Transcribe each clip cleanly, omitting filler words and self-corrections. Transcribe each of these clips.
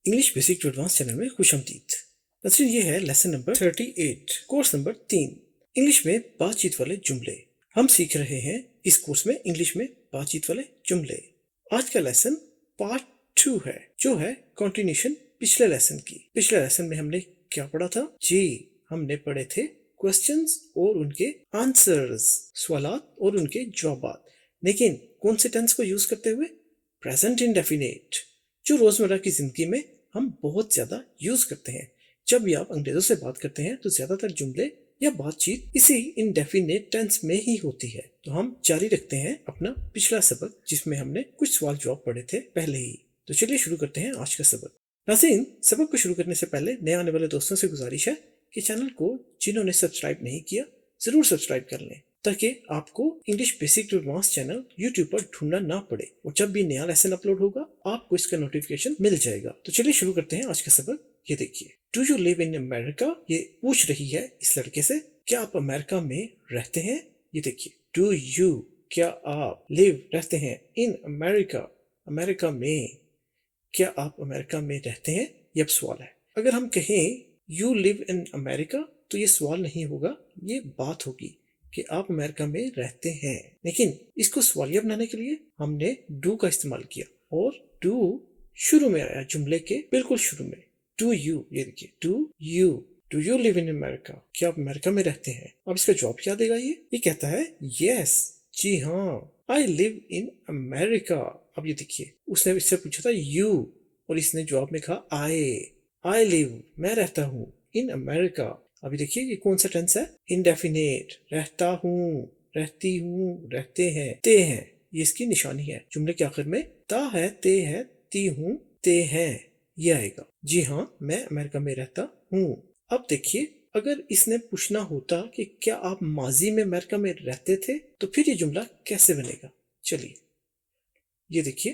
English basic to advance channel में खुशामदीद। नसरीन, ये है lesson number 38, course number 3, English में बातचीत वाले जुमले। हम सीख रहे हैं इस कोर्स में इंग्लिश में बातचीत वाले जुमले। आज का लेसन पार्ट 2 है, जो है कंटिन्यूशन पिछले लेसन की। पिछले लेसन में हमने क्या पढ़ा था जी? हमने पढ़े थे क्वेश्चंस और उनके आंसर्स, सवालात और उनके जवाबात, लेकिन कौन से टेंस को यूज करते हुए? प्रेजेंट इंडेफिनिट, जो रोजमर्रा की जिंदगी में हम बहुत ज्यादा यूज करते हैं। जब भी आप अंग्रेजों से बात करते हैं तो ज्यादातर जुमले या बातचीत इसी इंडेफिनेट टेंस में ही होती है। तो हम जारी रखते हैं अपना पिछला सबक, जिसमें हमने कुछ सवाल जवाब पढ़े थे पहले ही। तो चलिए शुरू करते हैं आज का सबक। नाज़रीन, सबक को शुरू करने से पहले नए आने वाले दोस्तों से गुजारिश है कि चैनल को जिन्होंने सब्सक्राइब नहीं किया जरूर सब्सक्राइब कर लें, ताकि आपको English basic to advance channel YouTube पर ढूंढना ना पड़े और जब भी नया लेसन अपलोड होगा आपको इसका नोटिफिकेशन मिल जाएगा। तो चलिए शुरू करते हैं आज का सबक। ये देखिए, do you live in America? ये पूछ रही है इस लड़के से, क्या आप अमेरिका में रहते हैं? ये देखिए, डू यू, क्या आप, लिव, रहते हैं, इन अमेरिका, अमेरिका में, क्या आप अमेरिका में रहते हैं? ये अब सवाल है। अगर हम कहें यू लिव इन अमेरिका तो ये सवाल नहीं होगा, ये बात होगी कि आप अमेरिका में रहते हैं। लेकिन इसको सवालिया बनाने के लिए हमने डू का इस्तेमाल किया और डू शुरू में आया, जुमले के बिल्कुल शुरू में। डू यू, ये देखिए, do you live in America? क्या आप अमेरिका में रहते हैं? अब इसका जवाब क्या देगा? ये कहता है यस, जी हाँ, आई लिव इन अमेरिका। अब ये देखिए, उसने इससे पूछा था यू और इसने जवाब में कहा आई लिव, मैं रहता हूँ, इन अमेरिका। अभी देखिए ये कौन सा टेंस है? इंडेफिनेट, रहता हूँ, रहती हूँ, रहते हैं, ते हैं, ये इसकी निशानी है। जुमले के आखिर में ता है, ते है, ती हूँ, ते हैं, ये आएगा। जी हाँ, मैं अमेरिका में रहता हूँ। अब देखिए, अगर इसने पूछना होता कि क्या आप माजी में अमेरिका में रहते थे, तो फिर ये जुमला कैसे बनेगा? चलिए ये देखिए,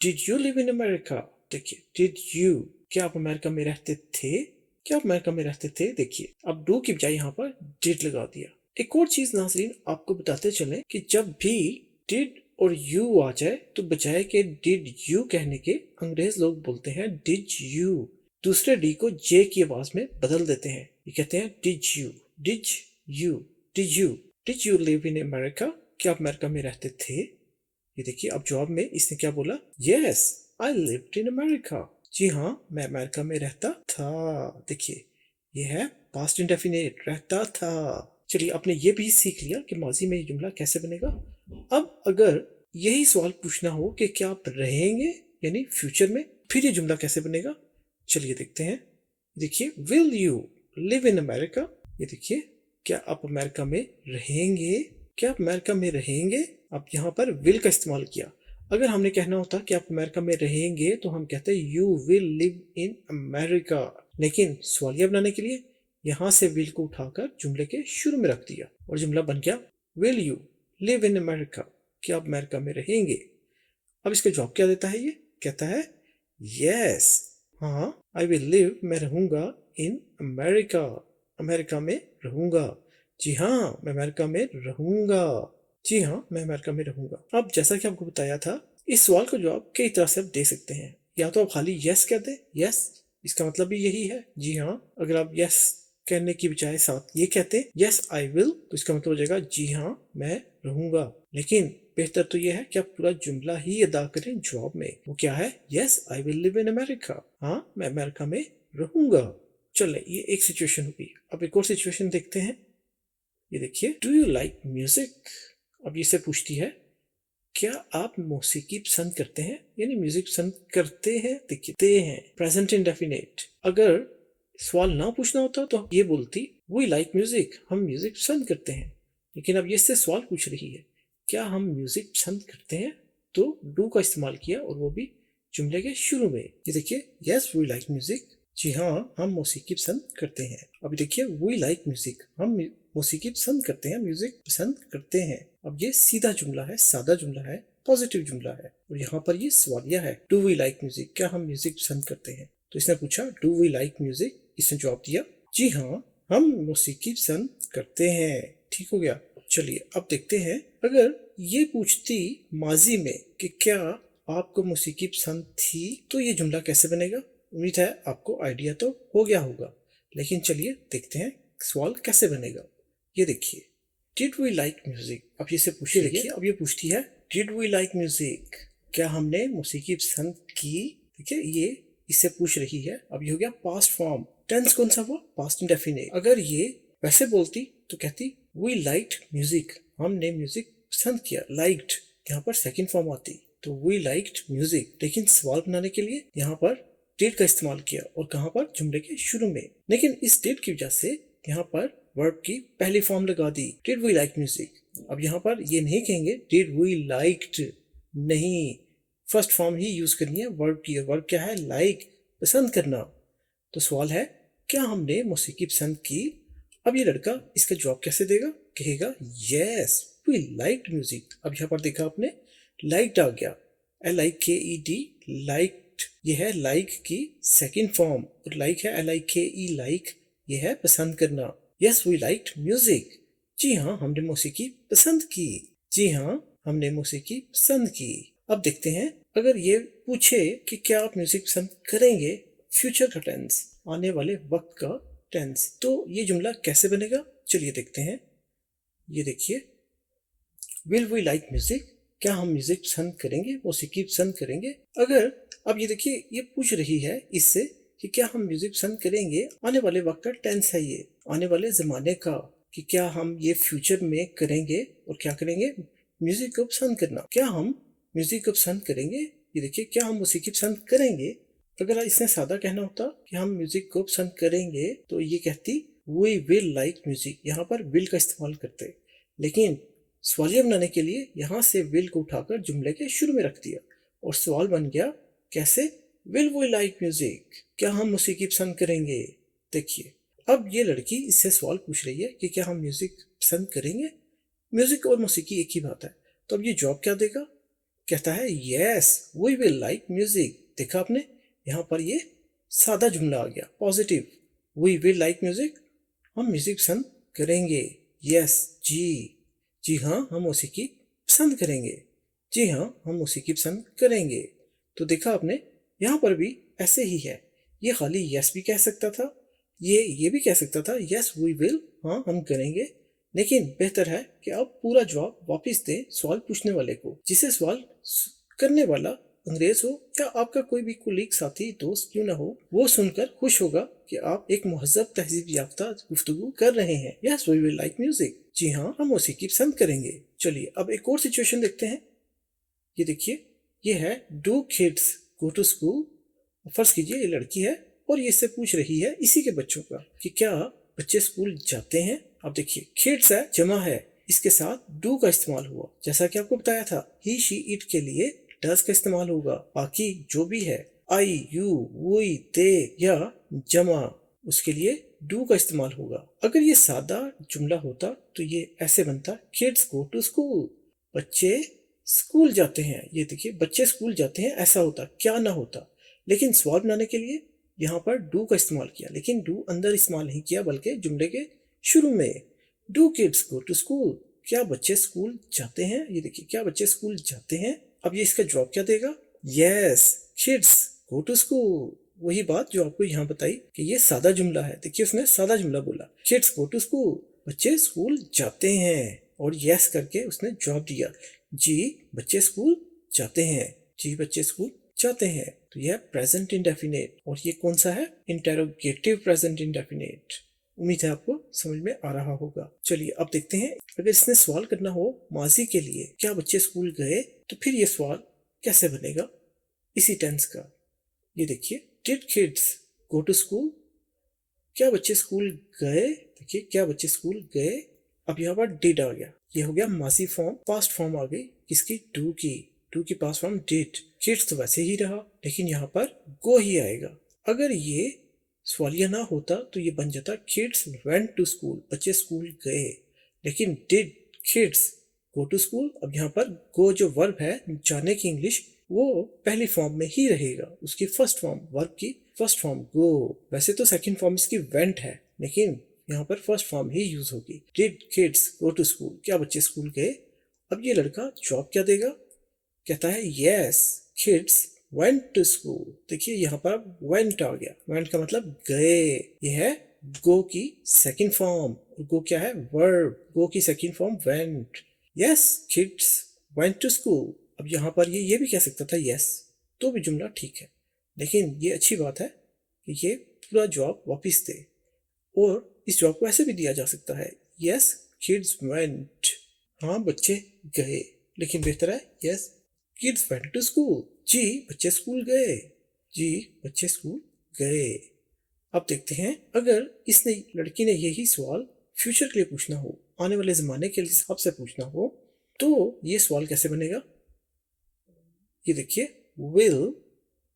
did you live in America? देखिए, डिड यू, क्या आप अमेरिका में रहते थे? क्या आप अमेरिका में रहते थे? देखिए, अब डू की बजाय यहाँ पर डिड लगा दिया। एक और चीज नाज़रीन आपको बताते चले कि जब भी डिड और यू आ जाए तो बजाय के डिड यू कहने के अंग्रेज लोग बोलते हैं डिड यू, दूसरे डी को जे की आवाज में बदल देते हैं। ये कहते हैं did you, did you, did you, did you live in America? क्या आप अमेरिका में रहते थे? ये देखिए, अब जवाब में इसने क्या बोला? Yes, I lived in America. जी हाँ, मैं अमेरिका में रहता था। देखिए, ये है पास्ट इंडेफिनिट, रहता था। चलिए, आपने ये भी सीख लिया कि माजी में ये जुमला कैसे बनेगा। अब अगर यही सवाल पूछना हो कि क्या आप रहेंगे, यानी फ्यूचर में, फिर ये जुमला कैसे बनेगा? चलिए देखते हैं। देखिए, will you live in America? ये देखिए, क्या आप अमेरिका में रहेंगे? क्या आप अमेरिका में रहेंगे? अब यहाँ पर विल का इस्तेमाल किया। अगर हमने कहना होता कि आप अमेरिका में रहेंगे तो हम कहते हैं you will live in America, लेकिन सवालिया बनाने के लिए यहाँ से विल को उठाकर जुमले के शुरू में रख दिया और जुमला बन गया will you live in America? क्या आप अमेरिका में रहेंगे? अब इसका जवाब क्या देता है? ये कहता है यस, हाँ, आई विल लिव, मैं रहूंगा, इन अमेरिका, अमेरिका में रहूंगा। जी हाँ, मैं अमेरिका में रहूंगा। जी हाँ, मैं अमेरिका में रहूंगा। अब जैसा कि आपको बताया था, इस सवाल का जवाब कई तरह से आप दे सकते हैं। या तो आप खाली यस कह दें, यस, इसका मतलब भी यही है, जी हाँ। अगर आप यस कहने की बजाय साथ ये कहते यस आई विल, तो इसका मतलब हो जाएगा जी हाँ, मैं रहूंगा। लेकिन बेहतर तो यह है कि आप पूरा जुमला ही अदा करें जवाब में। वो क्या है? Yes, I will live in America, हाँ, मैं अमेरिका में रहूंगा। चले, ये एक सिचुएशन होगी। अब एक और सिचुएशन देखते हैं। ये देखिए, डू यू लाइक म्यूजिक? अब ये से पूछती है, क्या आप मौसीकी पसंद करते हैं, यानी म्यूजिक पसंद करते हैं। देखिए, ते हैं, प्रेजेंट इंडेफिनिट। अगर सवाल ना पूछना होता तो ये बोलती वी लाइक म्यूजिक, हम म्यूजिक पसंद करते हैं। लेकिन अब ये इससे सवाल पूछ रही है, क्या हम म्यूजिक पसंद करते हैं? तो डू का इस्तेमाल किया और वो भी जुमले के शुरू में। ये देखिए, यस वी लाइक म्यूजिक, जी हाँ, हम मौसीकी पसंद करते हैं। अभी देखिए, वी लाइक म्यूजिक, हम मौसीकी पसंद करते हैं, म्यूजिक पसंद करते हैं। अब ये सीधा जुमला है, सादा जुमला है, पॉजिटिव जुमला है और यहाँ पर ये सवालिया है, डू वी लाइक म्यूजिक, क्या हम म्यूजिक पसंद करते हैं? तो इसने पूछा डू वी लाइक म्यूजिक, इसने जवाब दिया जी हाँ, हम मौसीकी पसंद करते हैं। ठीक हो गया। चलिए अब देखते हैं, अगर ये पूछती माजी में कि क्या आपको मौसीकी पसंद थी, तो ये जुमला कैसे बनेगा? उम्मीद है आपको आइडिया तो हो गया होगा, लेकिन चलिए देखते हैं सवाल कैसे बनेगा। ये देखिए, डिड वी लाइक म्यूजिक, अब ये से पूछिए। देखिए अब ये पूछती है डिड वी लाइक म्यूजिक, क्या हमने मौसीकी पसंद की। देखिए ये इससे पूछ रही है। अब ये हो गया पास्ट फॉर्म। टेंस कौन सा हुआ? Past indefinite. अगर ये वैसे बोलती तो कहती वी लाइक्ड म्यूजिक, हमने म्यूजिक पसंद किया। लाइक्ड यहाँ पर सेकंड फॉर्म आती तो वी लाइक्ड म्यूजिक, लेकिन सवाल बनाने के लिए यहाँ पर डिड का इस्तेमाल किया और कहाँ पर? जुमले के शुरू में। लेकिन इस डिड की वजह से यहाँ पर वर्ब की पहली फॉर्म लगा दी, डिड वी लाइक म्यूजिक। अब यहाँ पर ये नहीं कहेंगे डिड वी लाइक्ड, नहीं, फर्स्ट फॉर्म ही यूज करनी है वर्ब की। वर्ब क्या है? लाइक, पसंद करना। तो सवाल है क्या हमने मौसीकी पसंद की। अब ये लड़का इसका जवाब कैसे देगा? कहेगा यस वी लाइक्ड म्यूजिक। अब यहाँ पर देखा आपने लाइक्ड आ गया, LIKED, लाइक्ड, ये है लाइक की सेकंड फॉर्म, और लाइक है LIKE, लाइक, ये है पसंद करना। यस वी लाइक्ड म्यूजिक, जी हाँ हमने मौसीकी पसंद की, जी हाँ हमने मौसीकी पसंद की। अब देखते हैं अगर ये पूछे कि क्या आप म्यूजिक पसंद करेंगे, फ्यूचर का टेंस, आने वाले वक्त का टेंस, तो ये जुमला कैसे बनेगा? चलिए देखते हैं। ये देखिए, विल वी लाइक म्यूजिक, क्या हम म्यूजिक पसंद करेंगे, मौसीकी पसंद करेंगे। अगर अब ये देखिए ये पूछ रही है इससे कि क्या हम म्यूजिक पसंद करेंगे, आने वाले वक्त का टेंस है ये, आने वाले जमाने का, कि क्या हम ये फ्यूचर में करेंगे और क्या करेंगे? म्यूजिक को पसंद करना। क्या हम म्यूजिक को पसंद करेंगे, ये देखिए क्या हम मौसीकी पसंद करेंगे। अगर इसने सादा कहना होता कि हम म्यूजिक को पसंद करेंगे तो ये कहती वी विल लाइक म्यूजिक, यहाँ पर विल का इस्तेमाल करते। लेकिन सवालिया बनाने के लिए यहाँ से विल को उठाकर जुमले के शुरू में रख दिया और सवाल बन गया कैसे? विल वी लाइक म्यूजिक, क्या हम मौसीकी पसंद करेंगे। देखिए अब ये लड़की इससे सवाल पूछ रही है कि क्या हम म्यूजिक पसंद करेंगे। म्यूजिक और मौसीकी एक ही बात है, तो अब ये जवाब क्या देगा? कहता है yes we will like music. देखा आपने, यहाँ पर ये सादा जुमला आ गया, positive. We will like music, हम म्यूजिक पसंद करेंगे। यस जी हाँ हम मौसीकी पसंद करेंगे, जी हाँ हम मौसीकी पसंद करेंगे। तो देखा आपने, यहाँ पर भी ऐसे ही है। ये खाली यस भी कह सकता था, ये भी कह सकता था यस वी विल, हाँ हम करेंगे। लेकिन बेहतर है कि आप पूरा जवाब वापस दें सवाल पूछने वाले को, जिसे सवाल करने वाला अंग्रेज हो या आपका कोई भी कुलीग, साथी, दोस्त क्यों ना हो, वो सुनकर खुश होगा कि आप एक महजब तहजीब याफ्ता गुफ्तगू कर रहे हैं। Yes we will like music, जी हाँ हम मौसीकी पसंद करेंगे। चलिए अब एक और सिचुएशन देखते हैं। ये देखिए, ये है do kids go to school. फर्ज कीजिए ये लड़की है और ये इससे पूछ रही है इसी के बच्चों का कि क्या बच्चे स्कूल जाते हैं। अब देखिए किड्स है, जमा है, इसके साथ डू का इस्तेमाल हुआ, जैसा कि आपको बताया था ही शी इट के लिए डज का इस्तेमाल होगा। बाकी जो भी है आई यू वी दे या जमा, उसके लिए डू का इस्तेमाल होगा। अगर ये सादा जुमला होता तो ये ऐसे बनता किड्स गो टू स्कूल, बच्चे स्कूल जाते हैं। ये देखिए बच्चे स्कूल जाते हैं ऐसा होता, क्या ना होता। लेकिन सवाल बनाने के लिए यहाँ पर डू का इस्तेमाल किया, लेकिन डू अंदर इस्तेमाल नहीं किया बल्कि जुमले के शुरू में। Do kids go to school, क्या बच्चे स्कूल जाते हैं। ये देखिए क्या बच्चे स्कूल जाते हैं। अब ये इसका जवाब क्या देगा? Yes kids go to school. वही बात जो आपको यहाँ बताई कि ये सादा जुमला है। देखिए उसने सादा जुमला बोला, किड्स गो टू स्कूल, बच्चे स्कूल जाते हैं, और यस करके उसने जवाब दिया, जी बच्चे स्कूल जाते हैं, जी बच्चे स्कूल जाते हैं। तो यह प्रेजेंट इंडेफिनिट, और ये कौन सा है? Interrogative present indefinite. उम्मीद है आपको समझ में आ रहा होगा। चलिए अब देखते हैं, अगर इसने सवाल करना हो माजी के लिए, क्या बच्चे स्कूल गए, तो फिर ये सवाल कैसे बनेगा इसी टेंस का। ये देखिए did kids go to school, क्या बच्चे स्कूल गए। देखिए क्या बच्चे स्कूल गए। अब यहाँ पर डिड आ गया, ये हो गया माजी फॉर्म, पास्ट फॉर्म आ गई किसकी? डू की। डू की पास्ट फॉर्म डिड। किड्स तो वैसे ही रहा, लेकिन यहाँ पर गो ही आएगा। अगर ये सवालिया ना होता तो ये बन जाता किड्स वेंट टू स्कूल, बच्चे स्कूल गए। लेकिन did kids go to school, अब यहाँ पर गो जो वर्ब है जाने की इंग्लिश, वो पहली फॉर्म में ही रहेगा, उसकी फर्स्ट फॉर्म, वर्ब की फर्स्ट फॉर्म गो। वैसे तो सेकंड फॉर्म इसकी वेंट है, लेकिन यहाँ पर फर्स्ट फॉर्म ही यूज होगी। Did kids go to school, क्या बच्चे स्कूल गए। अब ये लड़का जवाब क्या देगा? कहता है yes kids went to school। देखिए यहाँ पर अब went आ गया। went का मतलब गए। यह है go की सेकंड फॉर्म। go क्या है? verb। go की second form went। yes kids went to school। अब यहाँ पर ये भी कह सकता था yes, तो भी जुमला ठीक है, लेकिन ये अच्छी बात है कि ये पूरा जॉब वापिस दे। और इस जॉब को ऐसे भी दिया जा सकता है yes kids went। हाँ बच्चे गए, लेकिन बेहतर है yes kids went to school। जी बच्चे स्कूल गए। जी बच्चे स्कूल गए। अब देखते हैं, अगर इसने लड़की ने यही सवाल फ्यूचर के लिए पूछना हो, आने वाले जमाने के हिसाब से पूछना हो, तो ये सवाल कैसे बनेगा? ये देखिए will,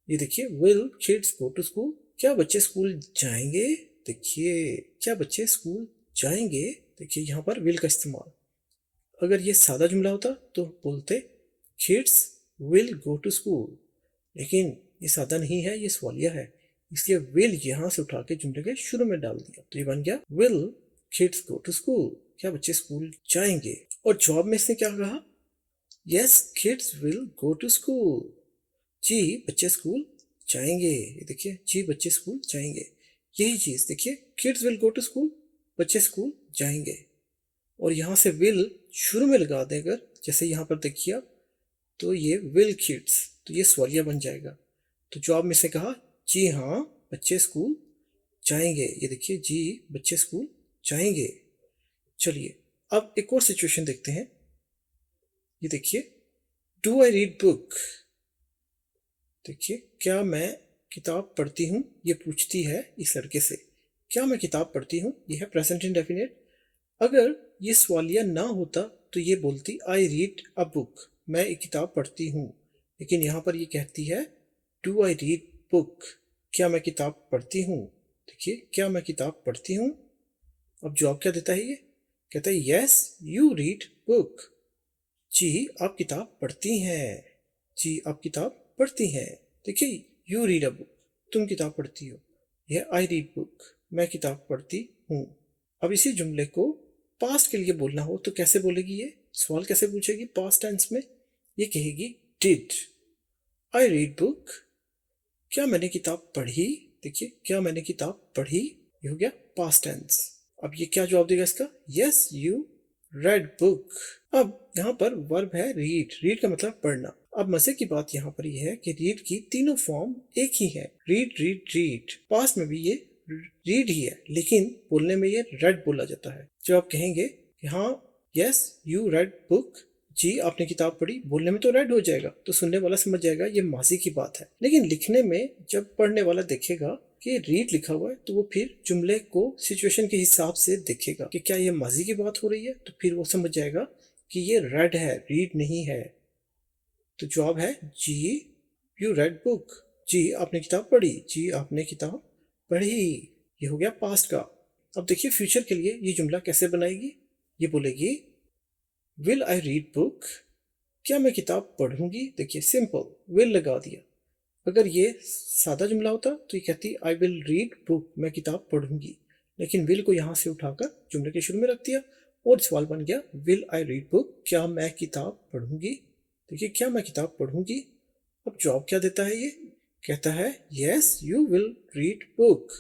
ये देखिए will kids go to school। क्या बच्चे स्कूल जाएंगे? देखिए क्या बच्चे स्कूल जाएंगे? देखिए यहाँ पर will का इस्तेमाल। अगर ये सादा जुमला होता तो बोलते kids will go to school, लेकिन ये सादा नहीं है, ये सवालिया है, इसलिए will यहाँ से उठा के जुमले के शुरू में डाल दिया, तो ये बन गया will kids go to school। क्या बच्चे स्कूल जाएंगे? और जवाब में इसने क्या कहा? yes kids will go to school। जी बच्चे स्कूल जाएंगे। ये देखिए जी बच्चे स्कूल जाएंगे, यही चीज देखिए kids will go to school, बच्चे स्कूल जाएंगे। और यहाँ से will शुरू में लगा दें अगर, जैसे यहाँ पर देखिए आप, तो ये will kids, तो ये सवालिया बन जाएगा। तो जवाब में से कहा जी हाँ बच्चे स्कूल जाएंगे। ये देखिए जी बच्चे स्कूल जाएंगे। चलिए अब एक और सिचुएशन देखते हैं। ये देखिए डू आई रीड बुक। देखिए क्या मैं किताब पढ़ती हूँ, ये पूछती है इस लड़के से। क्या मैं किताब पढ़ती हूँ, ये है प्रेजेंट इंडेफिनिट। अगर ये सवालिया ना होता तो ये बोलती आई रीड अ बुक, मैं एक किताब पढ़ती हूँ, लेकिन यहाँ पर ये कहती है डू आई रीड बुक, क्या मैं किताब पढ़ती हूँ। देखिए क्या मैं किताब पढ़ती हूँ। अब जवाब क्या देता है? ये कहता है यस यू रीड बुक। जी आप किताब पढ़ती हैं। जी आप किताब पढ़ती हैं। देखिए यू रीड अ बुक, तुम किताब पढ़ती हो। यह आई रीड बुक, मैं किताब पढ़ती हूँ। अब इसी जुमले को पास्ट के लिए बोलना हो तो कैसे बोलेगी? ये सवाल कैसे पूछेगी पास्ट टेंस में? ये कहेगी डिड आई रीड बुक। क्या मैंने किताब पढ़ी? देखिए क्या मैंने किताब पढ़ी, ये हो गया पास्ट टेंस। अब ये क्या जवाब देगा इसका? Yes you read book. अब यहाँ पर वर्ब है रीड। रीड का मतलब पढ़ना। अब मजे की बात यहाँ पर यह है कि रीड की तीनों फॉर्म एक ही है, रीड रीड रीड। पास्ट में भी ये रीड ही है, लेकिन बोलने में ये रेड बोला जाता है। जब आप कहेंगे कि हाँ यस यू रेड बुक, जी आपने किताब पढ़ी, बोलने में तो रेड हो जाएगा, तो सुनने वाला समझ जाएगा ये माजी की बात है। लेकिन लिखने में जब पढ़ने वाला देखेगा कि रीड लिखा हुआ है, तो वो फिर जुमले को सिचुएशन के हिसाब से देखेगा कि क्या ये माजी की बात हो रही है, तो फिर वो समझ जाएगा कि ये रेड है, रीड नहीं है। तो जवाब है जी यू रेड बुक, जी आपने किताब पढ़ी, जी आपने किताब पढ़ी। ये हो गया पास्ट का। अब देखिए फ्यूचर के लिए ये जुमला कैसे बनाएगी। ये बोलेगी विल आई रीड बुक, क्या मैं किताब पढ़ूंगी। देखिए सिंपल, विल लगा दिया। अगर ये सादा जुमला होता तो ये कहती आई विल रीड बुक, मैं किताब पढ़ूंगी, लेकिन विल को यहाँ से उठाकर जुमले के शुरू में रख दिया और सवाल बन गया विल आई रीड बुक, क्या मैं किताब पढ़ूंगी। देखिए क्या मैं किताब पढ़ूंगी। अब जवाब क्या देता है? ये कहता है yes you will read book,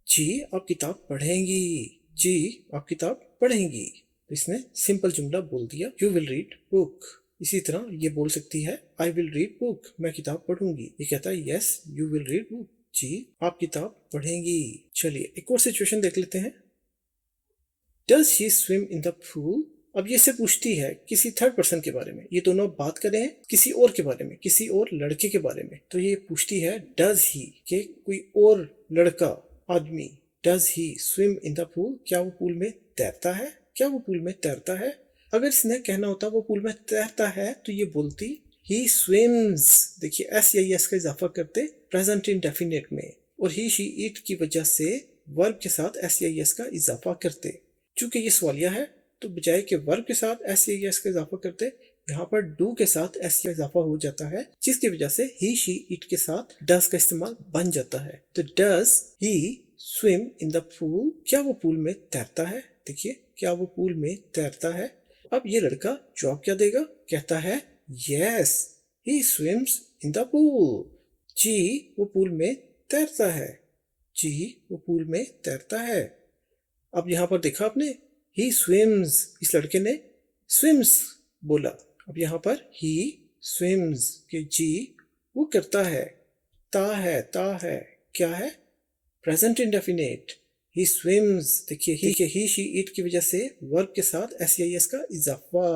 जी आप किताब पढ़ेंगी, जी आप किताब पढ़ेंगी। इसने सिंपल जुमला बोल दिया यू विल रीड बुक। इसी तरह ये बोल सकती है आई विल रीड बुक, मैं किताब पढ़ूंगी। ये कहता है yes you will read book, जी आप किताब पढ़ेंगी। चलिए एक और सिचुएशन देख लेते हैं। Does she swim in the pool. अब ये से पूछती है किसी थर्ड पर्सन के बारे में। ये दोनों बात कर रहे हैं किसी और के बारे में, किसी और लड़के के बारे में। तो ये पूछती है डज ही, के कोई और लड़का आदमी, does he swim in the pool, क्या वो पूल में तैरता है, क्या वो पूल में तैरता है। अगर इसने कहना होता वो पूल में तैरता है तो ये बोलती ही स्विम्स। देखिए एस या एस का इजाफा करते प्रेजेंट इंडेफिनिट में, और ही शी इट की वजह से वर्ब के साथ एस या एस का इजाफा करते। चूंकि ये सवालिया है तो बजाय के वर्ब के साथ एस या एस का इजाफा करते, यहाँ पर डू के साथ एस का इजाफा हो जाता है, जिसकी वजह से ही शी इट के साथ डज का इस्तेमाल बन जाता है। तो does he swim in the pool, क्या वो पूल में तैरता है। देखिए क्या वो पूल में तैरता है। अब ये लड़का जवाब क्या देगा? कहता है yes he swims in the pool. जी वो पूल में तैरता है। जी वो पूल में तैरता है। अब यहाँ पर देखा आपने, ही स्विम्स, इस लड़के ने स्विम्स बोला। अब यहाँ पर ही स्विम्स के जी वो करता है, ता है, क्या है, प्रेजेंट इंडेफिनिट। ही स्विम्स, देखिए ही शी इट की वजह से वर्ब के साथ एस का इजाफा,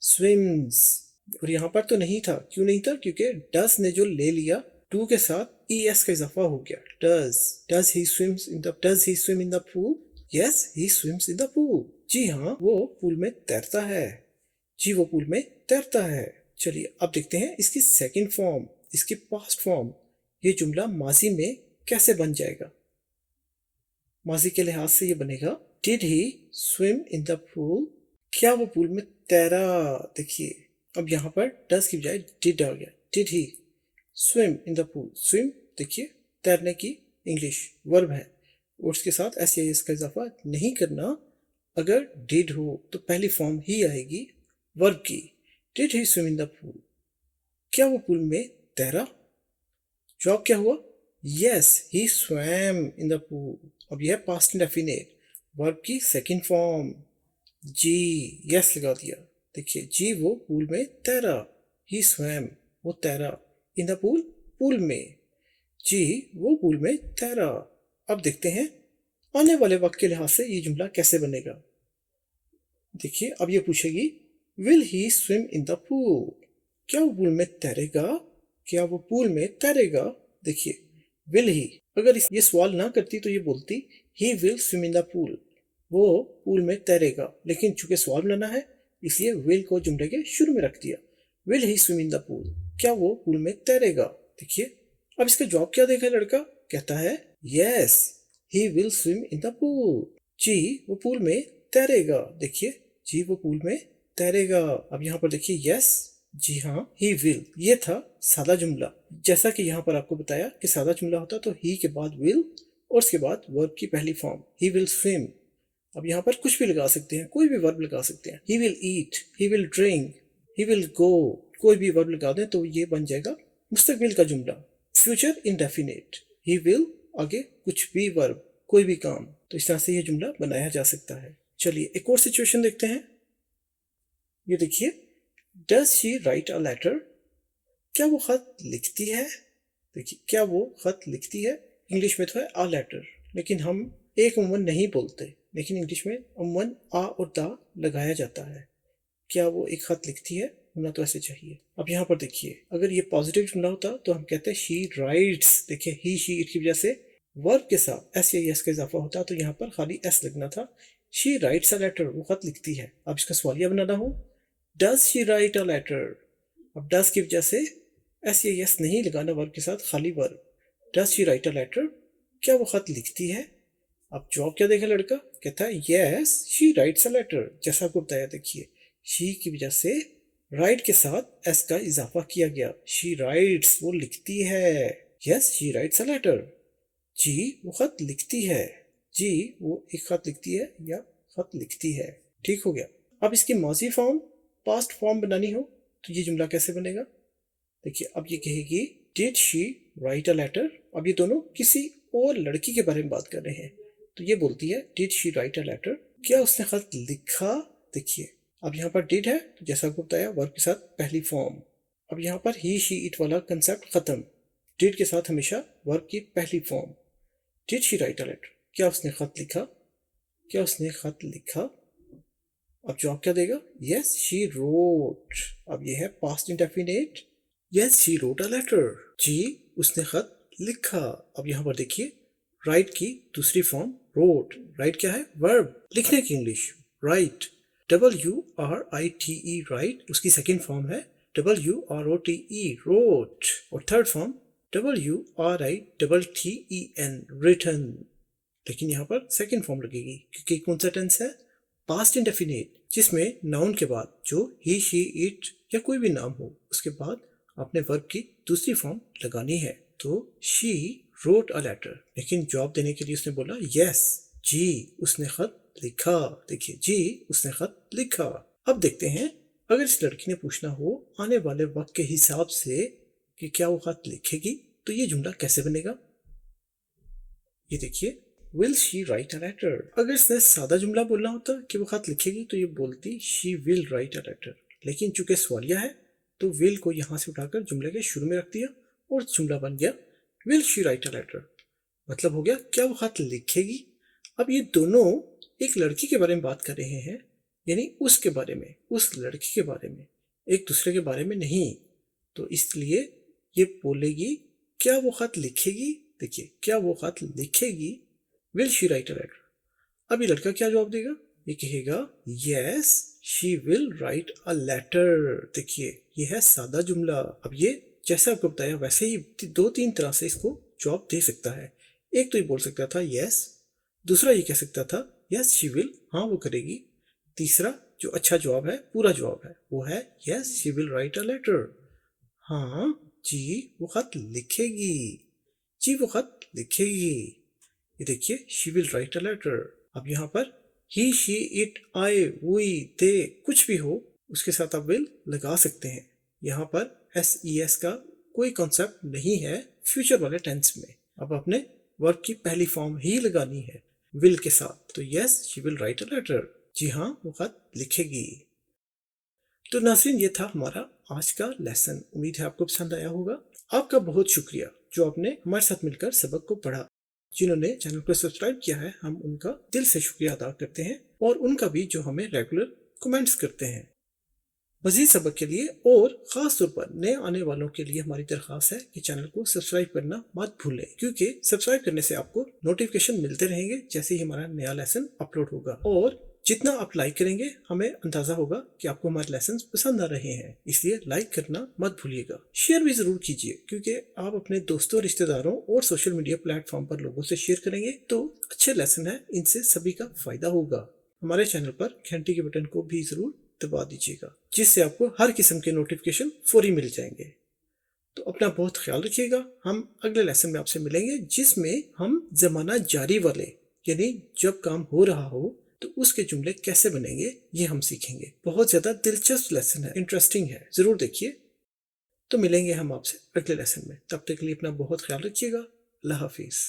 स्विम्स। और यहाँ पर तो नहीं था, क्यों नहीं था, क्योंकि डस ने जो ले लिया टू के साथ एस का इजाफा हो गया, does he swim in the pool, yes he swims in the pool. जी हाँ वो पूल में तैरता है। जी वो पूल में तैरता है। चलिए अब देखते हैं इसकी सेकंड फॉर्म, इसकी पास्ट फॉर्म। ये जुमला माजी में कैसे बन जाएगा। माजी के लिहाज से ये बनेगा, did he swim in the pool, क्या वो पूल में तैरा। देखिए अब यहाँ पर डस की बजाय डिड आ गया, did he swim in the pool. Swim देखिए तैरने की इंग्लिश वर्ब है, और उसके साथ एस का इजाफा नहीं करना। अगर डिड हो तो पहली फॉर्म ही आएगी वर्ब की, did he swim in the pool, क्या वो पूल में तैरा। जवाब क्या हुआ, yes he swum in the pool. अब यह पास्ट इंडेफिनिट, वर्ब की सेकंड फॉर्म। जी यस लगा दिया। देखिए जी वो पूल में तैरा, ही स्वैम वो तैरा, इन द पूल पूल में, जी वो पूल में तैरा। अब देखते हैं आने वाले वक्त के लिहाज से ये जुमला कैसे बनेगा। देखिए अब ये पूछेगी, will he swim in the pool, क्या वो पूल में तैरेगा, क्या वो पूल में तैरेगा। देखिए विल ही, अगर ये सवाल ना करती तो ये बोलती ही will swim in the pool, वो पूल में तैरेगा। लेकिन चूंकि सवाल बनाना है इसलिए विल को जुमले के शुरू में रख दिया, will he swim in the pool, क्या वो पूल में तैरेगा। देखिए अब इसका जवाब क्या देगा लड़का, कहता है yes he will swim in the pool, जी वो पूल में तैरेगा। देखिए जी वो पूल में तैरेगा। अब यहाँ पर देखिए यस, जी हाँ ही विल, ये था सादा जुमला। जैसा कि यहाँ पर आपको बताया कि सादा जुमला होता तो ही के बाद विल और उसके बाद वर्ब की पहली फॉर्म, ही विल स्विम। अब यहाँ पर कुछ भी लगा सकते हैं, कोई भी वर्ब लगा सकते हैं, he will eat, he will drink, he will go, कोई भी वर्ब लगा दें तो ये बन जाएगा मुस्तकबिल का जुमला, फ्यूचर इंडेफिनिट। ही विल आगे कुछ भी वर्ब, कोई भी काम, तो इस तरह से ये जुमला बनाया जा सकता है। चलिए एक और सिचुएशन देखते हैं। ये देखिए, does she write a letter, क्या वो खत लिखती है। देखिए क्या वो खत लिखती है, इंग्लिश में तो है अ लेटर, लेकिन हम एक अमूमन नहीं बोलते, लेकिन इंग्लिश में अमूमन आ और दा लगाया जाता है। क्या वो एक खत लिखती है, होना तो ऐसे चाहिए। अब यहाँ पर देखिए, अगर ये पॉजिटिव जुमला होता तो हम कहते हैं शी राइट्स। देखिए ही शी इट की वजह से वर्ब के साथ एस या एस का इजाफा होता तो यहाँ पर खाली एस लगना था। शी राइट्स अ लेटर, वो खत लिखती है। अब इसका सवालिया बनाना हो, does she write a letter. अब डज की वजह से एस या एस नहीं लगाना वर्ब के साथ, खाली verb, does she write a letter, क्या वो खत लिखती है। अब जवाब क्या देगा लड़का, कहता है yes she writes a letter. जैसा आपको बताया, देखिए शी की वजह से राइट के साथ एस का इजाफा किया गया, शी राइट्स वो लिखती है, yes she writes a letter, जी वो खत लिखती है, जी वो एक खत लिखती है या खत लिखती है। ठीक हो गया। अब इसकी माजी फॉर्म पास्ट फॉर्म बनानी हो तो ये जुमला कैसे बनेगा। देखिए अब ये कहेगी did she write a letter. अब ये दोनों किसी और लड़की के बारे में बात कर रहे हैं, तो ये बोलती है did she write a letter, क्या उसने खत लिखा। देखिए अब यहाँ पर डिड है तो जैसा आपको बताया वर्ब के साथ पहली फॉर्म। अब यहाँ पर ही शी इट वाला कंसेप्ट खत्म, डिड के साथ हमेशा वर्ब की पहली form. Did she write a letter, क्या उसने खत लिखा, क्या उसने खत लिखा। अब जवाब क्या देगा, यस शी रोट। अब ये है past indefinite, yes she wrote a letter, जी उसने खत लिखा। अब यहाँ पर देखिए राइट की दूसरी फॉर्म रोट, राइट क्या है, वर्ब, लिखने की इंग्लिश, राइट, WRITE राइट, उसकी सेकंड फॉर्म है WROTE रोट, और थर्ड फॉर्म WRITTEN रिटन। लेकिन यहाँ पर सेकंड फॉर्म लगेगी क्योंकि कौन सा टेंस है, पास्ट इंडेफिनिट, जिसमें नाउन के बाद जो ही शी इट या कोई भी नाम हो उसके बाद आपने वर्ब की दूसरी फॉर्म लगानी है। तो शी रोट अ लेटर, लेकिन जवाब देने के लिए उसने बोला यस जी उसने खत लिखा। देखिए जी उसने खत लिखा। अब देखते हैं अगर इस लड़की ने पूछना हो आने वाले वक्त के हिसाब से कि क्या वो खत लिखेगी, तो ये जुमला कैसे बनेगा? ये देखिए, will she write a letter. अगर इसने सादा जुमला बोलना होता कि वो खत लिखेगी तो ये बोलती she will write a letter, लेकिन चूंकि सवालिया है तो विल को यहाँ से उठाकर जुमले के शुरू में रख दिया और जुमला बन गया will she write a letter. मतलब हो गया क्या वो खत लिखेगी। अब ये दोनों एक लड़की के बारे में बात कर रहे हैं, यानी उसके बारे में, उस लड़की के बारे में, एक दूसरे के बारे में नहीं। तो इसलिए ये बोलेगी क्या वो खत लिखेगी। देखिए, क्या वो खत लिखेगी, will she write a letter. अब ये लड़का क्या जवाब देगा? ये कहेगा yes she will write a letter. देखिए, ये है सादा जुमला। अब ये जैसे आपको बताया वैसे ही दो तीन तरह से इसको जवाब दे सकता है। एक तो ये बोल सकता था यस, दूसरा ये कह सकता था यस शी विल, हाँ वो करेगी। तीसरा जो अच्छा जवाब है, पूरा जवाब है, वो है yes she will write a letter. हाँ जी वो खत लिखेगी, जी वो खत लिखेगी। ये देखिए, she will write a letter. अब यहाँ पर he she it I we they कुछ भी हो उसके साथ आप विल लगा सकते हैं। यहाँ पर एस ई एस का कोई कॉन्सेप्ट नहीं है फ्यूचर वाले टेंस में। अब आपने वर्ब की पहली फॉर्म ही लगानी है विल के साथ। तो yes she will write a letter, जी हाँ वो खत लिखेगी। तो नाज़रीन, ये था हमारा आज का लेसन। उम्मीद है आपको पसंद आया होगा। आपका बहुत शुक्रिया जो आपने हमारे साथ मिलकर सबक को पढ़ा। जिन्होंने चैनल को सब्सक्राइब किया है, हम उनका दिल से शुक्रिया अदा करते हैं, और उनका भी जो हमें रेगुलर कमेंट्स करते हैं। मजीद सबक के लिए और ख़ास तौर पर नए आने वालों के लिए हमारी दरख्वास्त है कि चैनल को सब्सक्राइब करना मत भूलें, क्योंकि सब्सक्राइब करने से आपको नोटिफिकेशन मिलते रहेंगे जैसे ही हमारा नया लेसन अपलोड होगा। और जितना आप लाइक करेंगे हमें अंदाजा होगा कि आपको हमारे लेसन पसंद आ रहे हैं, इसलिए लाइक करना मत भूलिएगा। शेयर भी जरूर कीजिए, क्योंकि आप अपने दोस्तों, रिश्तेदारों और सोशल मीडिया प्लेटफॉर्म पर लोगों से शेयर करेंगे तो अच्छे लेसन है, इनसे सभी का फायदा होगा। हमारे चैनल पर घंटी के बटन को भी जरूर दबा दीजिएगा, जिससे आपको हर किस्म के नोटिफिकेशन फौरी मिल जाएंगे। तो अपना बहुत ख्याल रखिएगा। हम अगले लेसन में आपसे मिलेंगे, जिसमें हम जमाना जारी वाले, यानी जब काम हो रहा हो तो उसके जुमले कैसे बनेंगे, ये हम सीखेंगे। बहुत ज्यादा दिलचस्प लेसन है, इंटरेस्टिंग है, जरूर देखिए। तो मिलेंगे हम आपसे अगले लेसन में। तब तक के लिए अपना बहुत ख्याल रखिएगा। अल्लाह हाफिज।